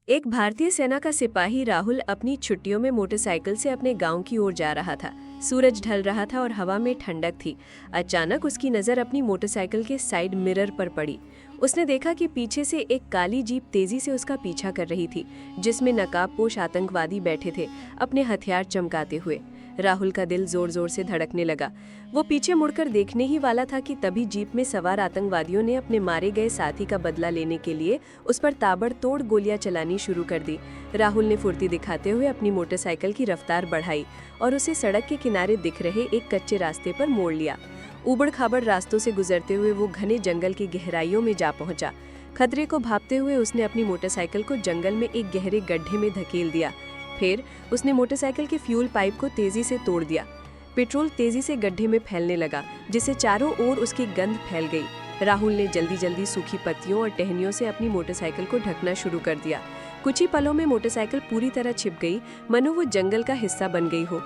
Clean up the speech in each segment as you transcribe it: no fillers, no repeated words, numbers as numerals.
एक भारतीय सेना का सिपाही राहुल अपनी छुट्टियों में मोटरसाइकिल से अपने गांव की ओर जा रहा था। सूरज ढल रहा था और हवा में ठंडक थी। अचानक उसकी नज़र अपनी मोटरसाइकिल के साइड मिरर पर पड़ी। उसने देखा कि पीछे से एक काली जीप तेजी से उसका पीछा कर रही थी, जिसमें नकाबपोश आतंकवादी बैठे थे, अपने हथियार चमकाते हुए। राहुल का दिल जोर जोर से धड़कने लगा। वो पीछे मुड़कर देखने ही वाला था कि तभी जीप में सवार आतंकवादियों ने अपने मारे गए साथी का बदला लेने के लिए उस पर ताबड़तोड़ गोलियां चलानी शुरू कर दी। राहुल ने फुर्ती दिखाते हुए अपनी मोटरसाइकिल की रफ्तार बढ़ाई और उसे सड़क के किनारे दिख रहे एक कच्चे रास्ते पर मोड़ लिया। ऊबड़ खाबड़ रास्तों से गुजरते हुए वो घने जंगल की गहराइयों में जा पहुंचा। खतरे को भांपते हुए उसने अपनी मोटरसाइकिल को जंगल में एक गहरे गड्ढे में धकेल दिया। फिर उसने मोटरसाइकिल के फ्यूल पाइप को तेजी से तोड़ दिया। पेट्रोल तेजी से गड्ढे में फैलने लगा, जिससे चारों ओर उसकी गंध फैल गई। राहुल ने जल्दी जल्दी सूखी पत्तियों और टहनियों से अपनी मोटरसाइकिल को ढकना शुरू कर दिया। कुछ ही पलों में मोटरसाइकिल पूरी तरह छिप गई, मानो वो जंगल का हिस्सा बन गई हो।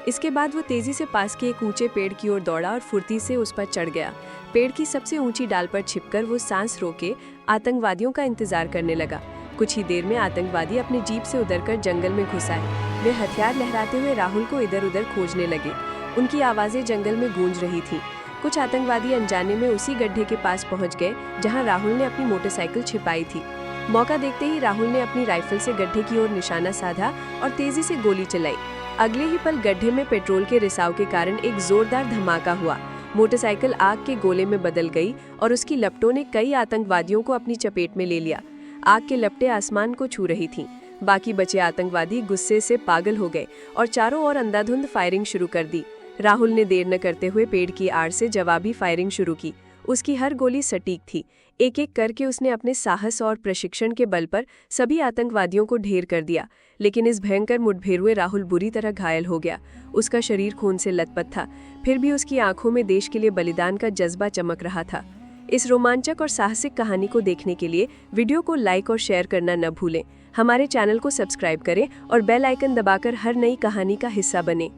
इसके बाद वो तेजी से पास के एक ऊंचे पेड़ की ओर दौड़ा और फुर्ती से उस पर चढ़ गया। पेड़ की सबसे ऊंची डाल पर छिपकर वो सांस रोके आतंकवादियों का इंतजार करने लगा। कुछ ही देर में आतंकवादी अपनी जीप से उतरकर जंगल में घुस आए। वे हथियार लहराते हुए राहुल को इधर उधर खोजने लगे। उनकी आवाजें जंगल में गूंज रही थी। कुछ आतंकवादी अनजाने में उसी गड्ढे के पास पहुंच गए जहां राहुल ने अपनी मोटरसाइकिल छिपाई थी। मौका देखते ही राहुल ने अपनी राइफल से गड्ढे की ओर निशाना साधा और तेजी से गोली चलाई। अगले ही पल गड्ढे में पेट्रोल के रिसाव के कारण एक जोरदार धमाका हुआ। मोटरसाइकिल आग के गोले में बदल गई और उसकी लपटों ने कई आतंकवादियों को अपनी चपेट में ले लिया। आग के लपटें आसमान को छू रही थीं। बाकी बचे आतंकवादी गुस्से से पागल हो गए और चारों ओर अंधाधुंध फायरिंग शुरू कर दी। राहुल ने देर न करते हुए पेड़ की आड़ से जवाबी फायरिंग शुरू की। उसकी हर गोली सटीक थी। एक एक करके उसने अपने साहस और प्रशिक्षण के बल पर सभी आतंकवादियों को ढेर कर दिया। लेकिन इस भयंकर मुठभेड़ में राहुल बुरी तरह घायल हो गया। उसका शरीर खून से लथपथ था, फिर भी उसकी आंखों में देश के लिए बलिदान का जज्बा चमक रहा था। इस रोमांचक और साहसिक कहानी को देखने के लिए वीडियो को लाइक और शेयर करना न भूलें। हमारे चैनल को सब्सक्राइब करें और बेल आइकन दबाकर हर नई कहानी का हिस्सा बनें।